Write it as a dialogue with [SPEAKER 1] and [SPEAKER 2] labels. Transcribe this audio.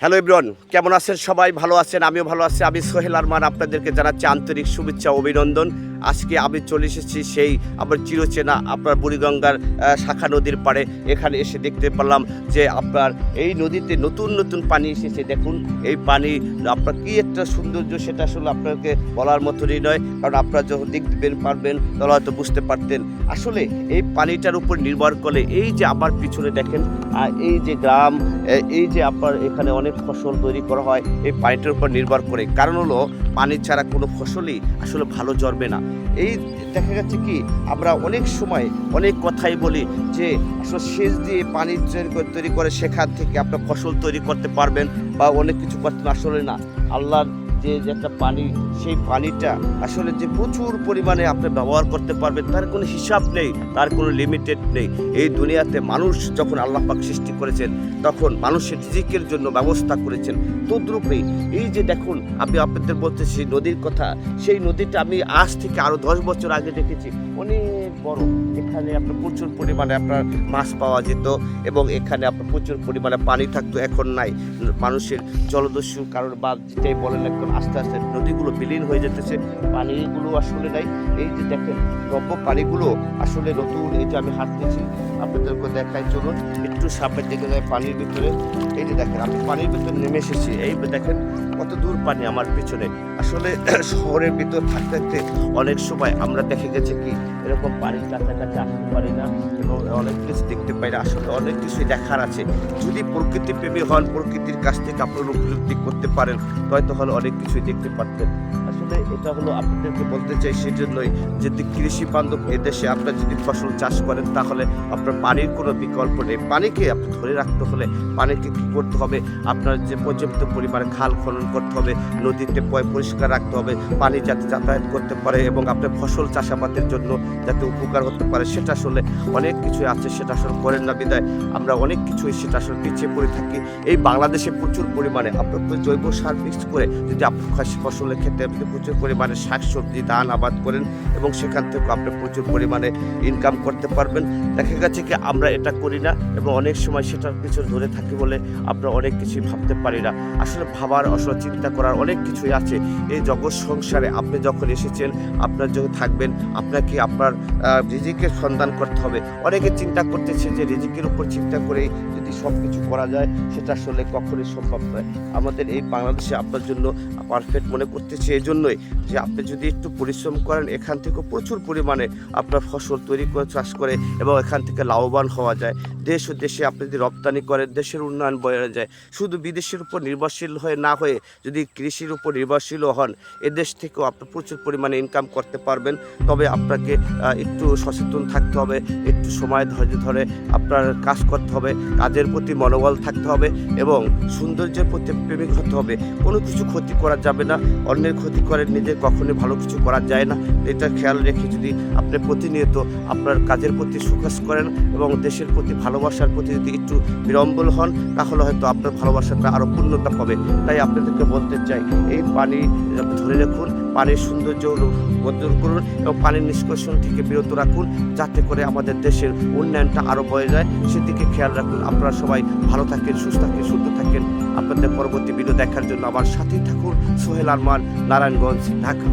[SPEAKER 1] Hello everyone, কেমন আছেন সবাই? ভালো আছেন? আমিও ভালো আছি। আমি সোহেল আরমান আপনাদেরকে জানাচ্ছি আন্তরিক শুভেচ্ছা অভিনন্দন। আজকে আমি চলে এসেছি সেই আমার চিরচেনা আপনার বুড়িগঙ্গার শাখা নদীর পাড়ে। এখানে এসে দেখতে পেলাম যে আপনার এই নদীতে নতুন নতুন পানি এসেছে। দেখুন এই পানি আপনার কী একটা সৌন্দর্য, সেটা আসলে আপনাকে বলার মতনই নয়। কারণ আপনারা যখন দেখবেন পারবেন তাহলে হয়তো বুঝতে পারতেন। আসলে এই পানিটার উপর নির্ভর করে এই যে আমার পিছনে দেখেন এই যে গ্রাম, এই যে আপনার এখানে অনেক ফসল তৈরি করা হয় এই পানিটার উপর নির্ভর করে। কারণ হলো পানি ছাড়া কোনো ফসলই আসলে ভালো জন্মে না। এই দেখা যাচ্ছে কি আমরা অনেক সময় অনেক কথাই বলি যে আসলে সেচ দিয়ে পানি তৈরি করে সেখান থেকে আপনার ফসল তৈরি করতে পারবেন বা অনেক কিছু করতে, আসলে না। আল্লাহর যে একটা পানি, সেই পানিটা আসলে যে প্রচুর পরিমাণে আপনি ব্যবহার করতে পারবেন তার কোনো হিসাব নেই, তার কোনো লিমিটেড নেই। এই দুনিয়াতে মানুষ যখন আল্লাহ পাক সৃষ্টি করেছেন তখন মানুষের রিজিকের জন্য ব্যবস্থা করেছেন। তদ্রূপে এই যে দেখুন, আমি আপনাদের বলতেছি নদীর কথা। সেই নদীটা আমি আজ থেকে আরও 10 বছর আগে দেখেছি, অনেক বড়। এখানে আপনার প্রচুর পরিমাণে আপনার মাছ পাওয়া যেত এবং এখানে আপনার প্রচুর পরিমাণে পানি থাকতো। এখন নাই, মানুষের জলদস্যুর কারণে বা যেটাই বলেন এখন আস্তে আস্তে নদীগুলো বিলীন হয়ে যেতেছে, পানিগুলো আসলে নাই। এই যে দেখেন নব্য পানিগুলো আসলে নতুন। এই যে আমি হাঁটতেছি, আপনাদেরকে দেখাই, চলুন একটু সামনের দিকে যায় পানির ভিতরে। এই যে দেখেন আমি পানির ভিতরে নেমে এসেছি। এই দেখেন কত দূর পানি আমার পিছনে। আসলে শহরের ভিতর থাকতে থাকতে অনেক সময় আমরা দেখে গেছে কি এরকম পানির কাছাকাছি আসতে পারি না এবং অনেক কিছু দেখতে পাই না। আসলে অনেক কিছুই দেখার আছে। যদি প্রকৃতি প্রেমী হন, প্রকৃতির কাছ থেকে আপনারা উপলব্ধি করতে পারেন, হয়তো হলে অনেক কিছুই দেখতে পারতেন। আসলে এটা হলো আপনাদেরকে বলতে চাই সেজন্যই, যদি কৃষি বান্ধব এদেশে আপনারা যদি ফসল চাষ করেন তাহলে আপনার পানির কোনো বিকল্প নেই। পানিকে আপনি ধরে রাখতে হলে পানিকে কী করতে হবে, আপনার যে পর্যাপ্ত পরিমাণে খাল খনন করতে হবে, নদীতে পরিষ্কার রাখতে হবে, পানি যাতে যাতায়াত করতে পারে এবং আপনার ফসল চাষাবাদের জন্য যাতে উপকার হতে পারে। সেটা আসলে অনেক কিছুই আছে, সেটা আসলে করেন না বিদায় আমরা অনেক কিছুই সেটা আসলে পিছিয়ে পড়ে থাকি। এই বাংলাদেশে প্রচুর পরিমাণে আপনার জৈব সার মিক্স করে যদি আপনি ফসলের ক্ষেত্রে আপনি প্রচুর পরিমাণে শাকসবজি ধান আবাদ করেন এবং সেখান থেকে আপনি প্রচুর পরিমাণে ইনকাম করতে পারবেন। দেখা গেছে কি আমরা এটা করি না এবং অনেক সময় সেটার পিছনে ধরে থাকি বলে আমরা অনেক কিছুই ভাবতে পারি না। আসলে ভাবার, আসলে চিন্তা করার অনেক কিছুই আছে এই জগৎ সংসারে। আপনি যখন এসেছেন, আপনার যখন থাকবেন, আপনাকে আপনার রিজিকের সন্ধান করতে হবে। অনেকে চিন্তা করতেছে যে রিজিকের উপর চিন্তা করেই যদি সব কিছু করা যায়, সেটা আসলে কখনোই সম্ভব নয়। আমাদের এই বাংলাদেশে আপনার জন্য পারফেক্ট মনে করতেছি এই জন্যই যে আপনি যদি একটু পরিশ্রম করেন, এখান থেকে প্রচুর পরিমাণে আপনার ফসল তৈরি করে চাষ করে এবং এখান থেকে লাভবান হওয়া যায়। দেশ ও দেশে আপনি যদি রপ্তানি করেন, দেশের উন্নয়ন বেড়ে যায়। শুধু বিদেশের উপর নির্ভরশীল হয়ে না হয়ে যদি কৃষির উপর নির্ভরশীলও হন, এদেশ থেকেও আপনি প্রচুর পরিমাণে ইনকাম করতে পারবেন। তবে আপনাকে একটু সচেতন থাকতে হবে, একটু সময় ধৈর্য ধরে আপনার কাজ করতে হবে, কাজের প্রতি মনোবল থাকতে হবে এবং সৌন্দর্যের প্রতি প্রেমিক হতে হবে। কোনো কিছু ক্ষতি করা যাবে না, অন্যের ক্ষতি করে নিজের কখনোই ভালো কিছু করা যায় না। এটা খেয়াল রেখে যদি আপনি প্রতিনিয়ত আপনার কাজের প্রতি ফোকাস করেন এবং দেশের প্রতি ভালোবাসার প্রতি যদি একটু বিড়ম্বল হন, তাহলে হয়তো আপনার ভালোবাসাটা আরও পূর্ণতা পাবে। তাই আপনাদেরকে বলতে চাই, এই পানি ধরে রাখুন, পানির সৌন্দর্য বর্ধন করুন এবং পানির নিষ্কাশন থেকে বিরত রাখুন, যাতে করে আমাদের দেশের উন্নয়নটা আরও বেড়ে যায়। সেদিকে খেয়াল রাখুন। আপনারা সবাই ভালো থাকেন, সুস্থ থাকেন, সুন্দর থাকেন। আপনাদের পরবর্তী ভিডিও দেখার জন্য আমার সাথেই থাকুন। সোহেল আরমান, নারায়ণগঞ্জ, ঢাকা।